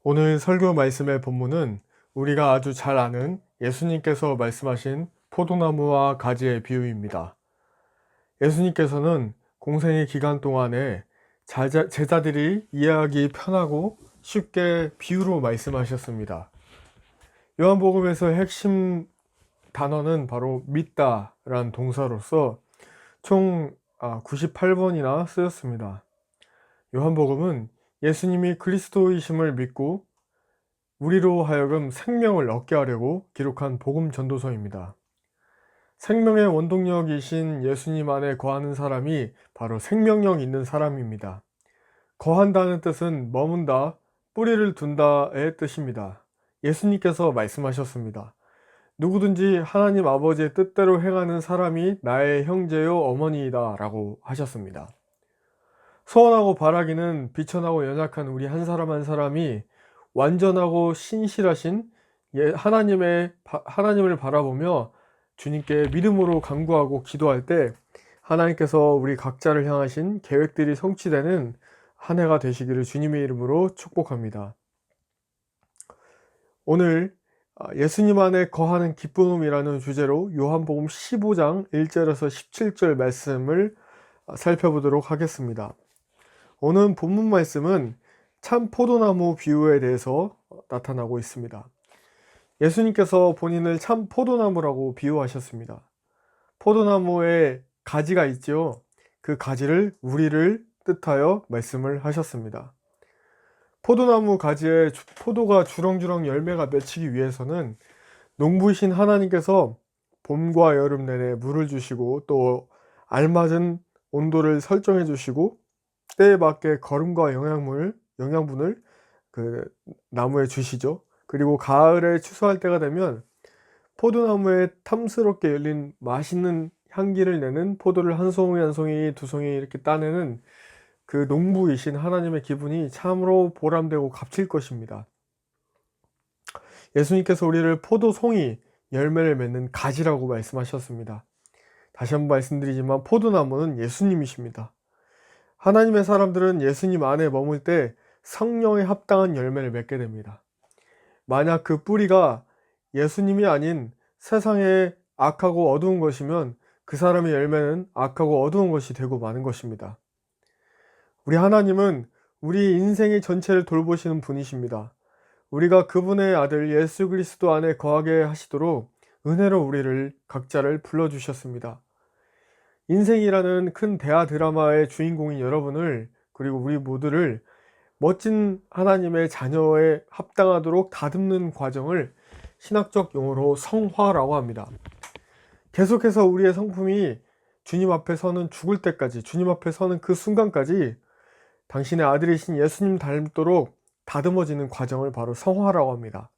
오늘 설교 말씀의 본문은 우리가 아주 잘 아는 예수님께서 말씀하신 포도나무와 가지의 비유입니다. 예수님께서는 공생의 기간 동안에 제자들이 이해하기 편하고 쉽게 비유로 말씀하셨습니다. 요한복음에서 핵심 단어는 바로 믿다라는 동사로서 총 98번이나 쓰였습니다. 요한복음은 예수님이 그리스도이심을 믿고 우리로 하여금 생명을 얻게 하려고 기록한 복음 전도서입니다. 생명의 원동력이신 예수님 안에 거하는 사람이 바로 생명력 있는 사람입니다. 거한다는 뜻은 머문다, 뿌리를 둔다의 뜻입니다. 예수님께서 말씀하셨습니다. 누구든지 하나님 아버지의 뜻대로 행하는 사람이 나의 형제요 어머니이다 라고 하셨습니다. 소원하고 바라기는 비천하고 연약한 우리 한 사람 한 사람이 완전하고 신실하신 하나님을 바라보며 주님께 믿음으로 간구하고 기도할 때 하나님께서 우리 각자를 향하신 계획들이 성취되는 한 해가 되시기를 주님의 이름으로 축복합니다. 오늘 예수님 안에 거하는 기쁨이라는 주제로 요한복음 15장 1절에서 17절 말씀을 살펴보도록 하겠습니다. 오늘 본문 말씀은 참 포도나무 비유에 대해서 나타나고 있습니다. 예수님께서 본인을 참 포도나무라고 비유하셨습니다. 포도나무에 가지가 있죠. 그 가지를 우리를 뜻하여 말씀을 하셨습니다. 포도나무 가지에 포도가 주렁주렁 열매가 맺히기 위해서는 농부이신 하나님께서 봄과 여름 내내 물을 주시고 또 알맞은 온도를 설정해 주시고 때에 맞게 거름과 영양분을 그 나무에 주시죠. 그리고 가을에 추수할 때가 되면 포도나무에 탐스럽게 열린 맛있는 향기를 내는 포도를 한 송이 한 송이 두 송이 이렇게 따내는 그 농부이신 하나님의 기분이 참으로 보람되고 값질 것입니다. 예수님께서 우리를 포도송이 열매를 맺는 가지라고 말씀하셨습니다. 다시 한번 말씀드리지만 포도나무는 예수님이십니다. 하나님의 사람들은 예수님 안에 머물 때 성령에 합당한 열매를 맺게 됩니다. 만약 그 뿌리가 예수님이 아닌 세상에 악하고 어두운 것이면 그 사람의 열매는 악하고 어두운 것이 되고 마는 것입니다. 우리 하나님은 우리 인생의 전체를 돌보시는 분이십니다. 우리가 그분의 아들 예수 그리스도 안에 거하게 하시도록 은혜로 우리를 각자를 불러주셨습니다. 인생이라는 큰 대하 드라마의 주인공인 여러분을 그리고 우리 모두를 멋진 하나님의 자녀에 합당하도록 다듬는 과정을 신학적 용어로 성화라고 합니다. 계속해서 우리의 성품이 주님 앞에 서는 죽을 때까지, 주님 앞에 서는 그 순간까지 당신의 아들이신 예수님 닮도록 다듬어지는 과정을 바로 성화라고 합니다.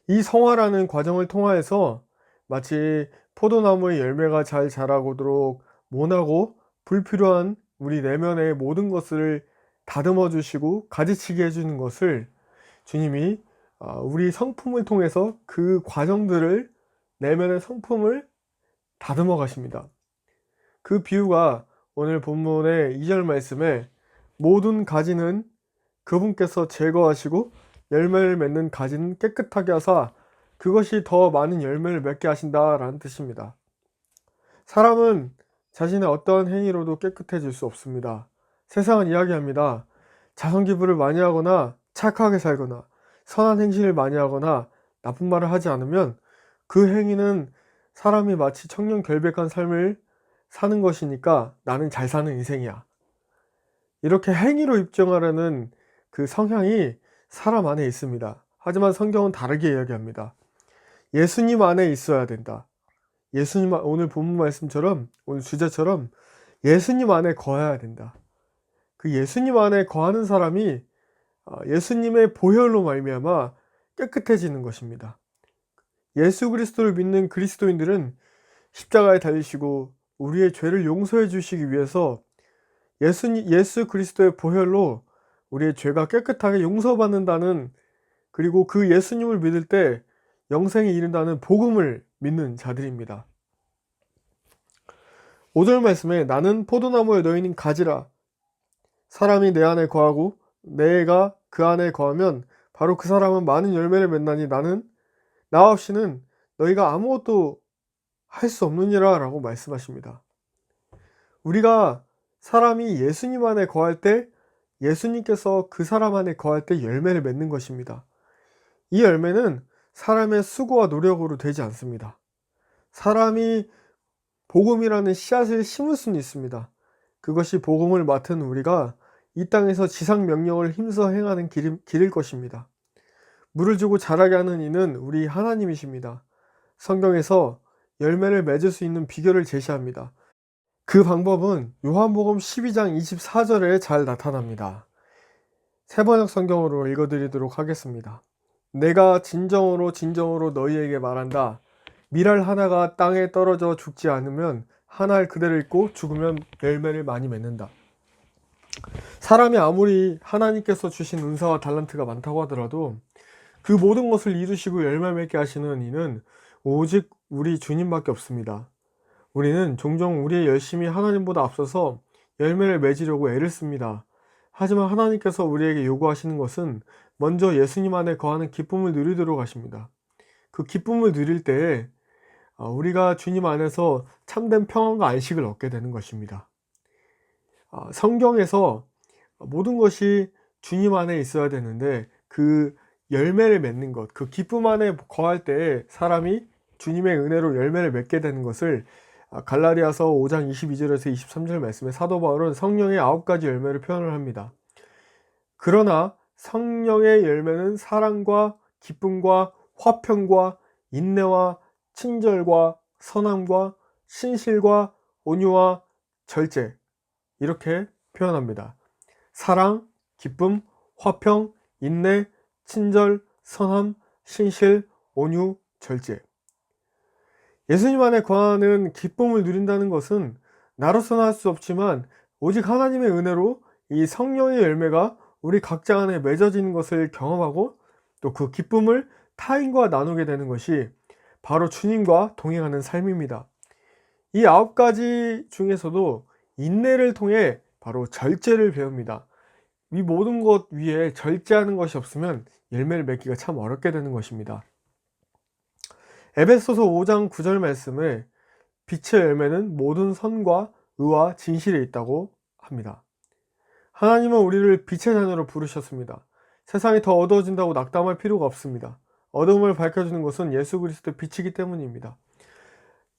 이 성화라는 과정을 통하여서 마치 포도나무의 열매가 잘 자라도록 모나고 불필요한 우리 내면의 모든 것을 다듬어 주시고 가지치게 해주는 것을 주님이 우리 성품을 통해서 그 과정들을 내면의 성품을 다듬어 가십니다. 그 비유가 오늘 본문의 2절 말씀에 모든 가지는 그분께서 제거하시고 열매를 맺는 가지는 깨끗하게 하사 그것이 더 많은 열매를 맺게 하신다라는 뜻입니다. 사람은 자신의 어떠한 행위로도 깨끗해질 수 없습니다. 세상은 이야기합니다. 자선 기부를 많이 하거나 착하게 살거나 선한 행실을 많이 하거나 나쁜 말을 하지 않으면 그 행위는 사람이 마치 청렴결백한 삶을 사는 것이니까 나는 잘 사는 인생이야. 이렇게 행위로 입증하려는 그 성향이 사람 안에 있습니다. 하지만 성경은 다르게 이야기합니다. 예수님 안에 있어야 된다. 오늘 본문 말씀처럼 오늘 주제처럼 예수님 안에 거해야 된다. 그 예수님 안에 거하는 사람이 예수님의 보혈로 말미암아 깨끗해지는 것입니다. 예수 그리스도를 믿는 그리스도인들은 십자가에 달리시고 우리의 죄를 용서해 주시기 위해서 예수 그리스도의 보혈로 우리의 죄가 깨끗하게 용서받는다는, 그리고 그 예수님을 믿을 때 영생에 이른다는 복음을 믿는 자들입니다. 5절 말씀에 나는 포도나무에 너희는 가지라. 사람이 내 안에 거하고 내가 그 안에 거하면 바로 그 사람은 많은 열매를 맺나니 나 없이는 너희가 아무것도 할 수 없느니라 라고 말씀하십니다. 우리가 사람이 예수님 안에 거할 때 예수님께서 그 사람 안에 거할 때 열매를 맺는 것입니다. 이 열매는 사람의 수고와 노력으로 되지 않습니다. 사람이 복음이라는 씨앗을 심을 수는 있습니다. 그것이 복음을 맡은 우리가 이 땅에서 지상 명령을 힘써 행하는 길일 것입니다. 물을 주고 자라게 하는 이는 우리 하나님이십니다. 성경에서 열매를 맺을 수 있는 비결을 제시합니다. 그 방법은 요한복음 12장 24절에 잘 나타납니다. 세번역 성경으로 읽어드리도록 하겠습니다. 내가 진정으로 진정으로 너희에게 말한다. 밀알 하나가 땅에 떨어져 죽지 않으면 한 알 그대로 있고 죽으면 열매를 많이 맺는다. 사람이 아무리 하나님께서 주신 은사와 달란트가 많다고 하더라도 그 모든 것을 이루시고 열매 맺게 하시는 이는 오직 우리 주님밖에 없습니다. 우리는 종종 우리의 열심이 하나님보다 앞서서 열매를 맺으려고 애를 씁니다. 하지만 하나님께서 우리에게 요구하시는 것은 먼저 예수님 안에 거하는 기쁨을 누리도록 하십니다. 그 기쁨을 누릴 때에 우리가 주님 안에서 참된 평안과 안식을 얻게 되는 것입니다. 성경에서 모든 것이 주님 안에 있어야 되는데 그 열매를 맺는 것, 그 기쁨 안에 거할 때 사람이 주님의 은혜로 열매를 맺게 되는 것을 갈라디아서 5장 22절에서 23절 말씀에 사도 바울은 성령의 9가지 열매를 표현을 합니다. 그러나 성령의 열매는 사랑과 기쁨과 화평과 인내와 친절과 선함과 신실과 온유와 절제, 이렇게 표현합니다. 사랑, 기쁨, 화평, 인내, 친절, 선함, 신실, 온유, 절제. 예수님 안에 거하는 기쁨을 누린다는 것은 나로서는 할 수 없지만 오직 하나님의 은혜로 이 성령의 열매가 우리 각자 안에 맺어지는 것을 경험하고 또 그 기쁨을 타인과 나누게 되는 것이 바로 주님과 동행하는 삶입니다. 이 9가지 중에서도 인내를 통해 바로 절제를 배웁니다. 이 모든 것 위에 절제하는 것이 없으면 열매를 맺기가 참 어렵게 되는 것입니다. 에베소서 5장 9절 말씀에 빛의 열매는 모든 선과 의와 진실에 있다고 합니다. 하나님은 우리를 빛의 자녀로 부르셨습니다. 세상이 더 어두워진다고 낙담할 필요가 없습니다. 어둠을 밝혀주는 것은 예수 그리스도의 빛이기 때문입니다.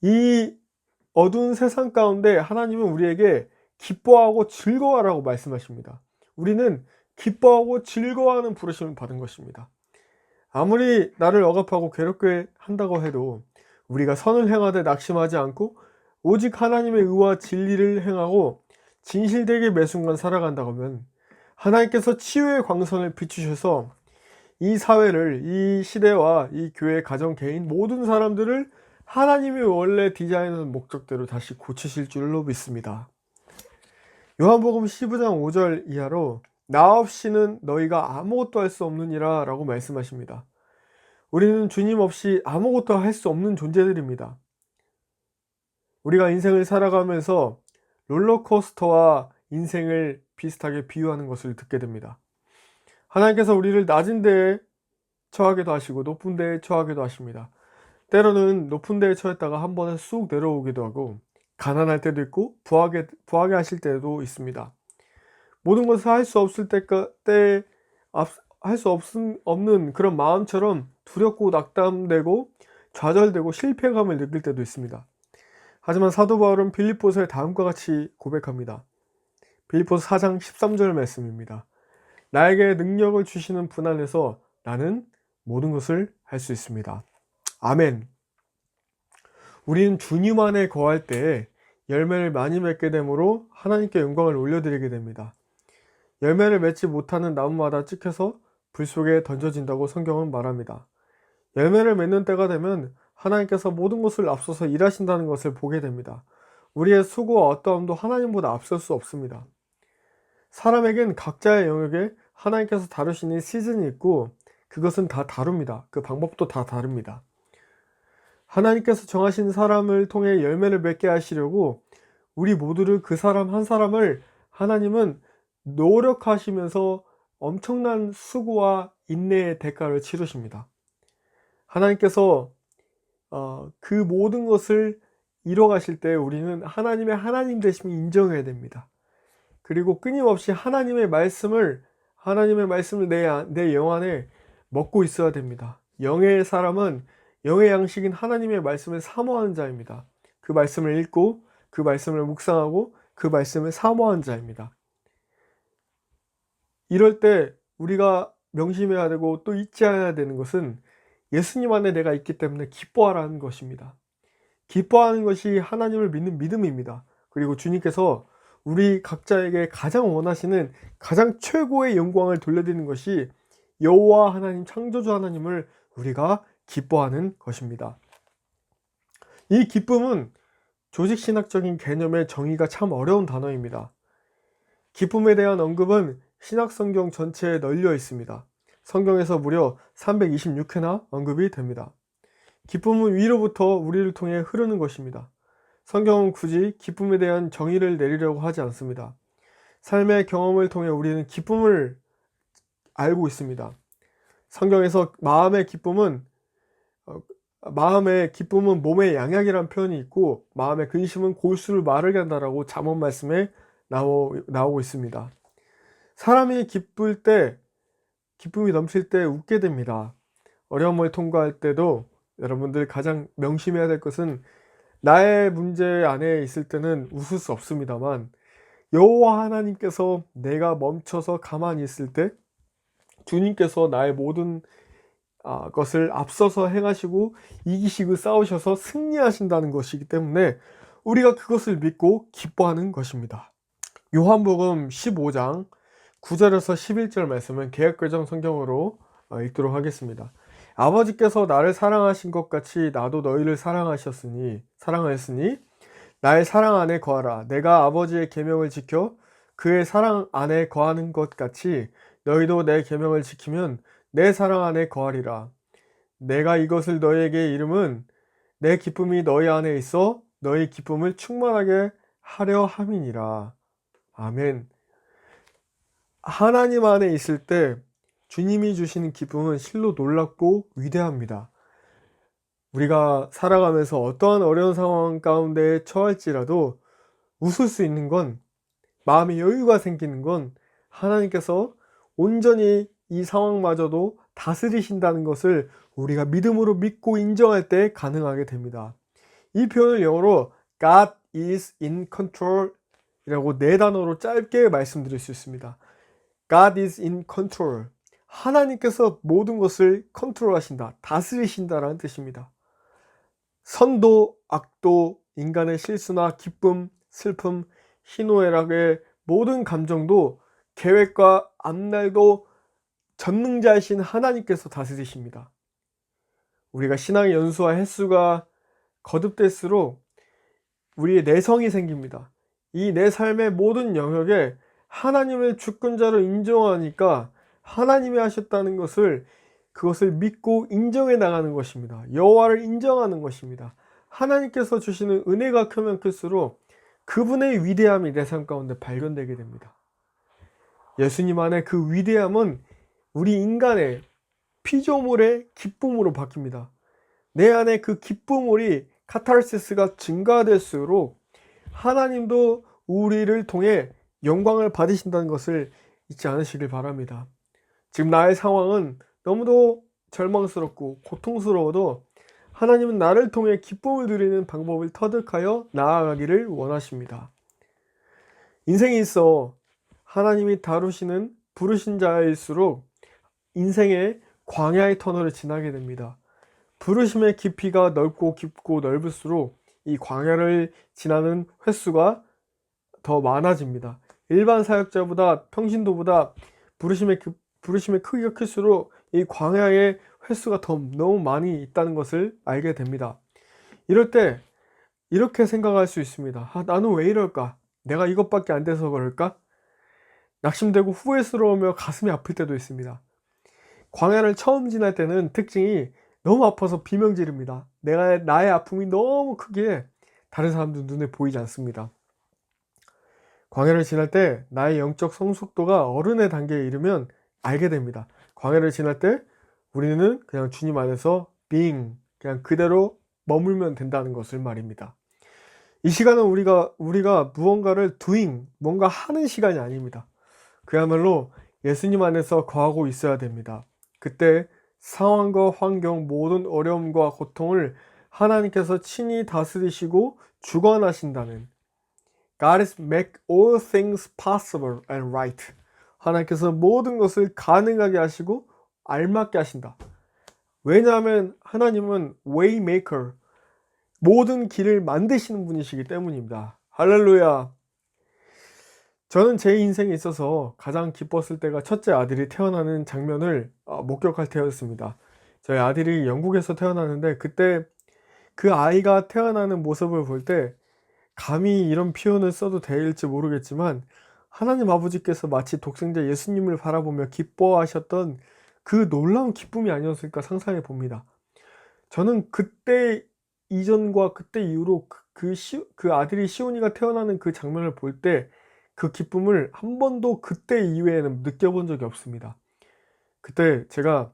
이 어두운 세상 가운데 하나님은 우리에게 기뻐하고 즐거워하라고 말씀하십니다. 우리는 기뻐하고 즐거워하는 부르심을 받은 것입니다. 아무리 나를 억압하고 괴롭게 한다고 해도 우리가 선을 행하되 낙심하지 않고 오직 하나님의 의와 진리를 행하고 진실되게 매 순간 살아간다고 하면 하나님께서 치유의 광선을 비추셔서 이 사회를, 이 시대와 이 교회, 가정, 개인 모든 사람들을 하나님이 원래 디자인한 목적대로 다시 고치실 줄로 믿습니다. 요한복음 15장 5절 이하로 나 없이는 너희가 아무것도 할 수 없느니라 라고 말씀하십니다. 우리는 주님 없이 아무것도 할 수 없는 존재들입니다. 우리가 인생을 살아가면서 롤러코스터와 인생을 비슷하게 비유하는 것을 듣게 됩니다. 하나님께서 우리를 낮은 데에 처하기도 하시고 높은 데에 처하기도 하십니다. 때로는 높은 데에 처했다가 한 번에 쑥 내려오기도 하고 가난할 때도 있고 부하게 하실 때도 있습니다. 모든 것을 할 수 없을 때 할 수 없는 그런 마음처럼 두렵고 낙담되고 좌절되고 실패감을 느낄 때도 있습니다. 하지만 사도 바울은 빌립보서에 다음과 같이 고백합니다. 빌립보서 4장 13절 말씀입니다. 나에게 능력을 주시는 분 안에서 나는 모든 것을 할 수 있습니다. 아멘. 우리는 주님 안에 거할 때 열매를 많이 맺게 되므로 하나님께 영광을 올려드리게 됩니다. 열매를 맺지 못하는 나무마다 찍혀서 불 속에 던져진다고 성경은 말합니다. 열매를 맺는 때가 되면 하나님께서 모든 것을 앞서서 일하신다는 것을 보게 됩니다. 우리의 수고와 어떠함도 하나님보다 앞설 수 없습니다. 사람에겐 각자의 영역에 하나님께서 다루시는 시즌이 있고 그것은 다 다릅니다. 그 방법도 다 다릅니다. 하나님께서 정하신 사람을 통해 열매를 맺게 하시려고 우리 모두를 그 사람 한 사람을 하나님은 노력하시면서 엄청난 수고와 인내의 대가를 치르십니다. 하나님께서 그 모든 것을 이뤄가실 때 우리는 하나님의 하나님 되심을 인정해야 됩니다. 그리고 끊임없이 하나님의 말씀을 내 영 안에 먹고 있어야 됩니다. 영의 사람은 영의 양식인 하나님의 말씀을 사모하는 자입니다. 그 말씀을 읽고 그 말씀을 묵상하고 그 말씀을 사모하는 자입니다. 이럴 때 우리가 명심해야 되고 또 잊지 않아야 되는 것은 예수님 안에 내가 있기 때문에 기뻐하라는 것입니다. 기뻐하는 것이 하나님을 믿는 믿음입니다. 그리고 주님께서 우리 각자에게 가장 원하시는 가장 최고의 영광을 돌려드리는 것이 여호와 하나님, 창조주 하나님을 우리가 기뻐하는 것입니다. 이 기쁨은 조직신학적인 개념의 정의가 참 어려운 단어입니다. 기쁨에 대한 언급은 신약성경 전체에 널려 있습니다. 성경에서 무려 326회나 언급이 됩니다. 기쁨은 위로부터 우리를 통해 흐르는 것입니다. 성경은 굳이 기쁨에 대한 정의를 내리려고 하지 않습니다. 삶의 경험을 통해 우리는 기쁨을 알고 있습니다. 성경에서 마음의 기쁨은 몸의 양약이라는 표현이 있고 마음의 근심은 골수를 마르게 한다라고 잠언 말씀에 나오고 있습니다. 사람이 기쁨이 넘칠 때 웃게 됩니다. 어려움을 통과할 때도 여러분들 가장 명심해야 될 것은 나의 문제 안에 있을 때는 웃을 수 없습니다만 여호와 하나님께서 내가 멈춰서 가만히 있을 때 주님께서 나의 모든 것을 앞서서 행하시고 이기시고 싸우셔서 승리하신다는 것이기 때문에 우리가 그것을 믿고 기뻐하는 것입니다. 요한복음 15장 9절에서 11절 말씀은 개역개정 성경으로 읽도록 하겠습니다. 아버지께서 나를 사랑하신 것 같이 나도 너희를 사랑하였으니 나의 사랑 안에 거하라. 내가 아버지의 계명을 지켜 그의 사랑 안에 거하는 것 같이 너희도 내 계명을 지키면 내 사랑 안에 거하리라. 내가 이것을 너희에게 이름은 내 기쁨이 너희 안에 있어 너희 기쁨을 충만하게 하려 함이니라. 아멘. 하나님 안에 있을 때 주님이 주시는 기쁨은 실로 놀랍고 위대합니다. 우리가 살아가면서 어떠한 어려운 상황 가운데 처할지라도 웃을 수 있는 건, 마음의 여유가 생기는 건 하나님께서 온전히 이 상황마저도 다스리신다는 것을 우리가 믿음으로 믿고 인정할 때 가능하게 됩니다. 이 표현을 영어로 God is in control 이라고 4단어로 짧게 말씀드릴 수 있습니다. God is in control. 하나님께서 모든 것을 컨트롤하신다, 다스리신다라는 뜻입니다. 선도, 악도, 인간의 실수나 기쁨, 슬픔, 희노애락의 모든 감정도 계획과 앞날도 전능자이신 하나님께서 다스리십니다. 우리가 신앙의 연수와 횟수가 거듭될수록 우리의 내성이 생깁니다. 이 내 삶의 모든 영역에 하나님을 주권자로 인정하니까 하나님이 하셨다는 그것을 믿고 인정해 나가는 것입니다. 여호와를 인정하는 것입니다. 하나님께서 주시는 은혜가 크면 클수록 그분의 위대함이 내 삶 가운데 발견되게 됩니다. 예수님 안에 그 위대함은 우리 인간의 피조물의 기쁨으로 바뀝니다. 내 안에 그 기쁨물이 카타르시스가 증가될수록 하나님도 우리를 통해 영광을 받으신다는 것을 잊지 않으시길 바랍니다. 지금 나의 상황은 너무도 절망스럽고 고통스러워도 하나님은 나를 통해 기쁨을 누리는 방법을 터득하여 나아가기를 원하십니다. 인생이 있어 하나님이 부르신 자일수록 인생의 광야의 터널을 지나게 됩니다. 부르심의 깊이가 넓고 깊고 넓을수록 이 광야를 지나는 횟수가 더 많아집니다. 일반 사역자보다 평신도보다 부르심의 크기가 클수록 이 광야의 횟수가 너무 많이 있다는 것을 알게 됩니다. 이럴 때 이렇게 생각할 수 있습니다. 나는 왜 이럴까? 내가 이것밖에 안 돼서 그럴까? 낙심되고 후회스러우며 가슴이 아플 때도 있습니다. 광야를 처음 지날 때는 특징이 너무 아파서 비명 지릅니다. 나의 아픔이 너무 크기에 다른 사람들 눈에 보이지 않습니다. 광야를 지날 때 나의 영적 성숙도가 어른의 단계에 이르면 알게 됩니다. 광야를 지날 때 우리는 그냥 주님 안에서 being, 그냥 그대로 머물면 된다는 것을 말입니다. 이 시간은 우리가 무언가를 doing, 뭔가 하는 시간이 아닙니다. 그야말로 예수님 안에서 거하고 있어야 됩니다. 그때 상황과 환경, 모든 어려움과 고통을 하나님께서 친히 다스리시고 주관하신다는, God is make all things possible and right. 하나님께서 모든 것을 가능하게 하시고 알맞게 하신다. 왜냐하면 하나님은 waymaker, 모든 길을 만드시는 분이시기 때문입니다. 할렐루야. 저는 제 인생에 있어서 가장 기뻤을 때가 첫째 아들이 태어나는 장면을 목격할 때였습니다. 저희 아들이 영국에서 태어나는데 그때 그 아이가 태어나는 모습을 볼 때 감히 이런 표현을 써도 될지 모르겠지만 하나님 아버지께서 마치 독생자 예수님을 바라보며 기뻐하셨던 그 놀라운 기쁨이 아니었을까 상상해 봅니다. 저는 그때 이전과 그때 이후로 그 아들이 시온이가 태어나는 그 장면을 볼 때 그 기쁨을 한 번도 그때 이후에는 느껴본 적이 없습니다. 그때 제가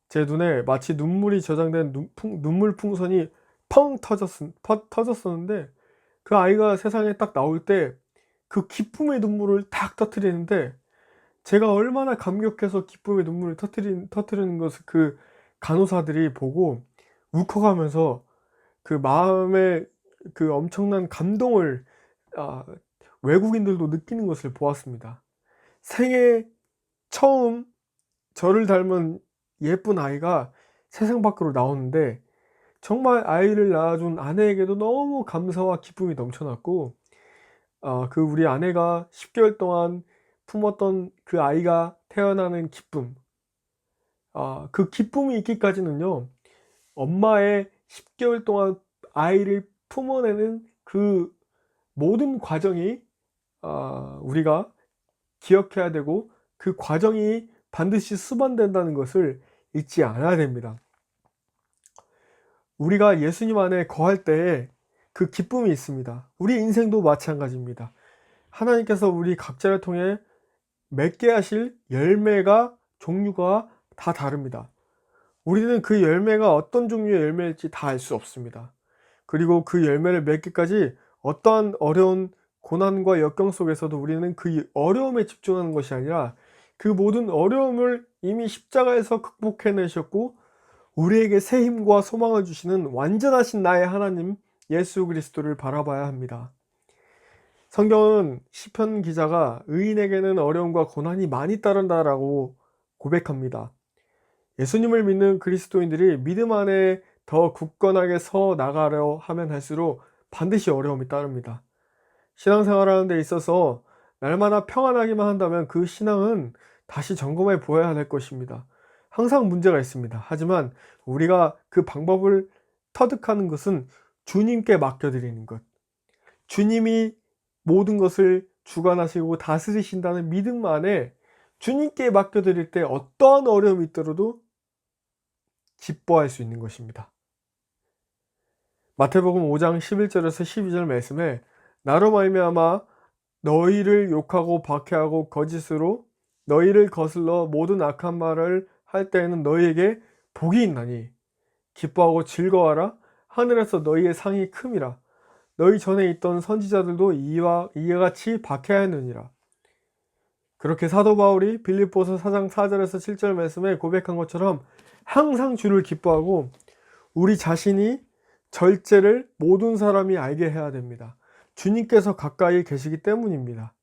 제 눈에 마치 눈물이 저장된 눈물 풍선이 펑 터졌었는데 그 아이가 세상에 딱 나올 때 그 기쁨의 눈물을 딱 터뜨리는데 제가 얼마나 감격해서 기쁨의 눈물을 터뜨리는 것을 그 간호사들이 보고 울컥하면서 그 마음의 그 엄청난 감동을 외국인들도 느끼는 것을 보았습니다. 생애 처음 저를 닮은 예쁜 아이가 세상 밖으로 나오는데 정말 아이를 낳아준 아내에게도 너무 감사와 기쁨이 넘쳐났고 그 우리 아내가 10개월 동안 품었던 그 아이가 태어나는 기쁨, 그 기쁨이 있기까지는요, 엄마의 10개월 동안 아이를 품어내는 그 모든 과정이 우리가 기억해야 되고 그 과정이 반드시 수반된다는 것을 잊지 않아야 됩니다. 우리가 예수님 안에 거할 때에 그 기쁨이 있습니다. 우리 인생도 마찬가지입니다. 하나님께서 우리 각자를 통해 맺게 하실 열매가 종류가 다 다릅니다. 우리는 그 열매가 어떤 종류의 열매일지 다 알 수 없습니다. 그리고 그 열매를 맺기까지 어떠한 어려운 고난과 역경 속에서도 우리는 그 어려움에 집중하는 것이 아니라 그 모든 어려움을 이미 십자가에서 극복해내셨고 우리에게 새 힘과 소망을 주시는 완전하신 나의 하나님 예수 그리스도를 바라봐야 합니다. 성경은 시편 기자가 의인에게는 어려움과 고난이 많이 따른다라고 고백합니다. 예수님을 믿는 그리스도인들이 믿음 안에 더 굳건하게 서 나가려 하면 할수록 반드시 어려움이 따릅니다. 신앙생활하는 데 있어서 날마다 평안하기만 한다면 그 신앙은 다시 점검해 보아야 할 것입니다. 항상 문제가 있습니다. 하지만 우리가 그 방법을 터득하는 것은 주님께 맡겨드리는 것. 주님이 모든 것을 주관하시고 다스리신다는 믿음 안에 주님께 맡겨드릴 때 어떠한 어려움이 있더라도 기뻐할 수 있는 것입니다. 마태복음 5장 11절에서 12절 말씀에 나로 말미암아 너희를 욕하고 박해하고 거짓으로 너희를 거슬러 모든 악한 말을 할 때에는 너희에게 복이 있나니 기뻐하고 즐거워하라. 하늘에서 너희의 상이 큼이라. 너희 전에 있던 선지자들도 이와 같이 박해하였느니라. 그렇게 사도 바울이 빌립보서 4장 4절에서 7절 말씀에 고백한 것처럼 항상 주를 기뻐하고 우리 자신이 절제를 모든 사람이 알게 해야 됩니다. 주님께서 가까이 계시기 때문입니다.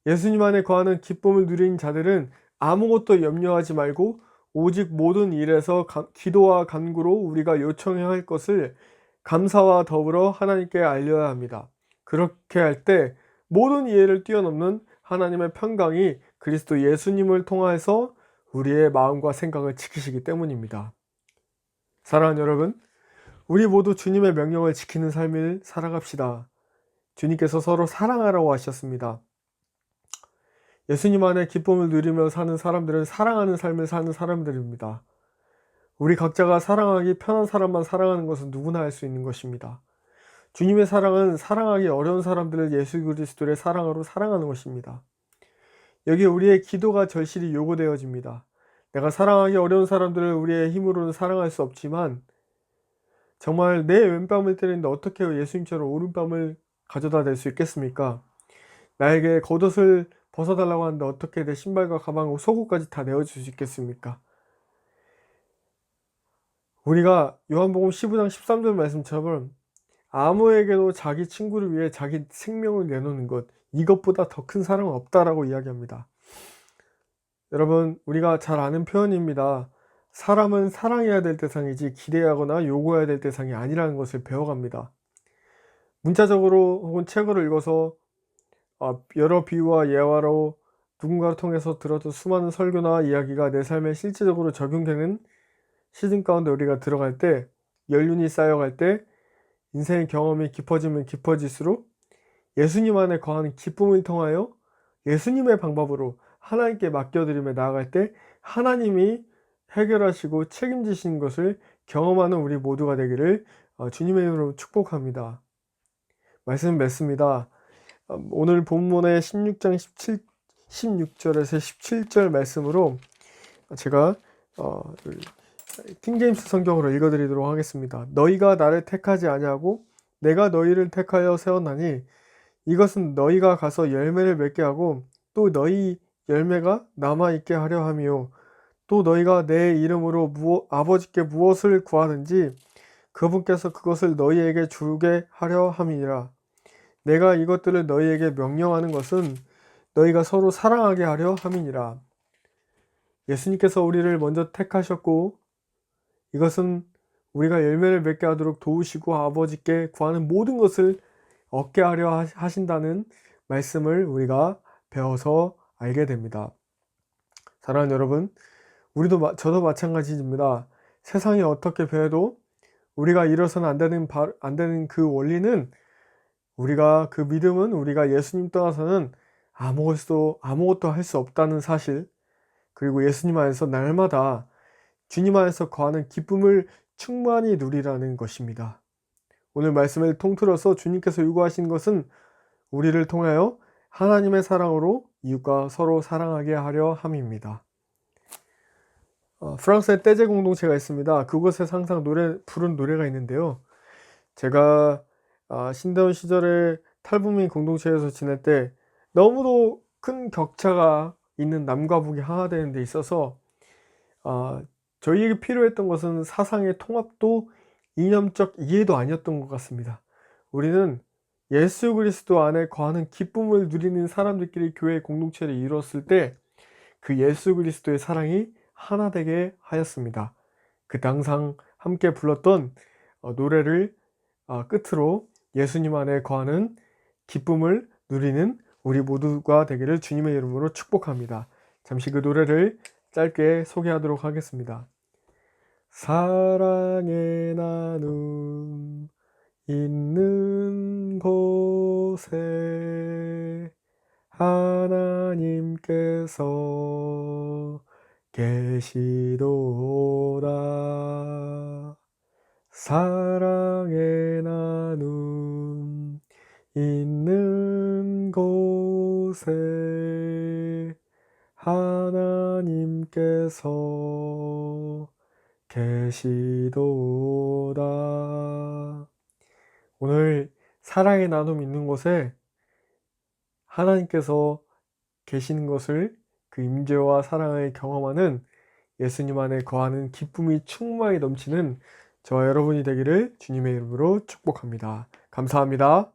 예수님 안에 거하는 기쁨을 누린 자들은 아무것도 염려하지 말고 오직 모든 일에서 기도와 간구로 우리가 요청해야 할 것을 감사와 더불어 하나님께 알려야 합니다. 그렇게 할 때 모든 이해를 뛰어넘는 하나님의 평강이 그리스도 예수님을 통해서 우리의 마음과 생각을 지키시기 때문입니다. 사랑하는 여러분, 우리 모두 주님의 명령을 지키는 삶을 살아갑시다. 주님께서 서로 사랑하라고 하셨습니다. 예수님 안에 기쁨을 누리며 사는 사람들은 사랑하는 삶을 사는 사람들입니다. 우리 각자가 사랑하기 편한 사람만 사랑하는 것은 누구나 할 수 있는 것입니다. 주님의 사랑은 사랑하기 어려운 사람들을 예수 그리스도의 사랑으로 사랑하는 것입니다. 여기에 우리의 기도가 절실히 요구되어집니다. 내가 사랑하기 어려운 사람들을 우리의 힘으로는 사랑할 수 없지만 정말 내 왼뺨을 때리는데 어떻게 예수님처럼 오른뺨을 가져다 댈 수 있겠습니까? 나에게 겉옷을 벗어달라고 하는데 어떻게 내 신발과 가방, 속옷까지 다 내어줄 수 있겠습니까? 우리가 요한복음 15장 13절 말씀처럼 아무에게도 자기 친구를 위해 자기 생명을 내놓는 것, 이것보다 더 큰 사랑은 없다라고 이야기합니다. 여러분, 우리가 잘 아는 표현입니다. 사람은 사랑해야 될 대상이지 기대하거나 요구해야 될 대상이 아니라는 것을 배워갑니다. 문자적으로 혹은 책으로 읽어서 여러 비유와 예화로 누군가를 통해서 들어도 수많은 설교나 이야기가 내 삶에 실제적으로 적용되는 시즌 가운데 우리가 들어갈 때, 연륜이 쌓여갈 때 인생의 경험이 깊어지면 깊어질수록 예수님 안에 거하는 기쁨을 통하여 예수님의 방법으로 하나님께 맡겨드리며 나아갈 때 하나님이 해결하시고 책임지시는 것을 경험하는 우리 모두가 되기를 주님의 이름으로 축복합니다. 말씀 맺습니다. 오늘 본문의 16장 16절에서 17절 말씀으로 제가 킹제임스 성경으로 읽어드리도록 하겠습니다. 너희가 나를 택하지 아니하고 내가 너희를 택하여 세웠나니 이것은 너희가 가서 열매를 맺게 하고 또 너희 열매가 남아있게 하려 함이요 또 너희가 내 이름으로 아버지께 무엇을 구하든지 그분께서 그것을 너희에게 주게 하려 함이니라. 내가 이것들을 너희에게 명령하는 것은 너희가 서로 사랑하게 하려 함이니라. 예수님께서 우리를 먼저 택하셨고 이것은 우리가 열매를 맺게 하도록 도우시고 아버지께 구하는 모든 것을 얻게 하려 하신다는 말씀을 우리가 배워서 알게 됩니다. 사랑하는 여러분, 저도 마찬가지입니다. 세상이 어떻게 변해도 우리가 잃어서는 안 되는 그 원리는 그 믿음은 우리가 예수님 떠나서는 아무것도 할 수 없다는 사실, 그리고 예수님 안에서 날마다 주님 안에서 거하는 기쁨을 충만히 누리라는 것입니다. 오늘 말씀을 통틀어서 주님께서 요구하신 것은 우리를 통하여 하나님의 사랑으로 이웃과 서로 사랑하게 하려 함입니다. 프랑스에 떼제 공동체가 있습니다. 그곳에서 항상 부른 노래가 있는데요. 제가 신대원 시절에 탈북민 공동체에서 지낼 때 너무도 큰 격차가 있는 남과 북이 하나 되는 데 있어서 저희에게 필요했던 것은 사상의 통합도 이념적 이해도 아니었던 것 같습니다. 우리는 예수 그리스도 안에 거하는 기쁨을 누리는 사람들끼리 교회 공동체를 이루었을 때 그 예수 그리스도의 사랑이 하나 되게 하였습니다. 그때 항상 함께 불렀던 노래를 끝으로 예수님 안에 거하는 기쁨을 누리는 우리 모두가 되기를 주님의 이름으로 축복합니다. 잠시 그 노래를 짧게 소개하도록 하겠습니다. 사랑의 나눔 있는 곳에 하나님께서 계시도다. 사랑의 나눔 있는 곳에 하나님께서 계시도다. 오늘 사랑의 나눔 있는 곳에 하나님께서 계시는 것을 그 임재와 사랑을 경험하는 예수님 안에 거하는 기쁨이 충만히 넘치는 저와 여러분이 되기를 주님의 이름으로 축복합니다. 감사합니다.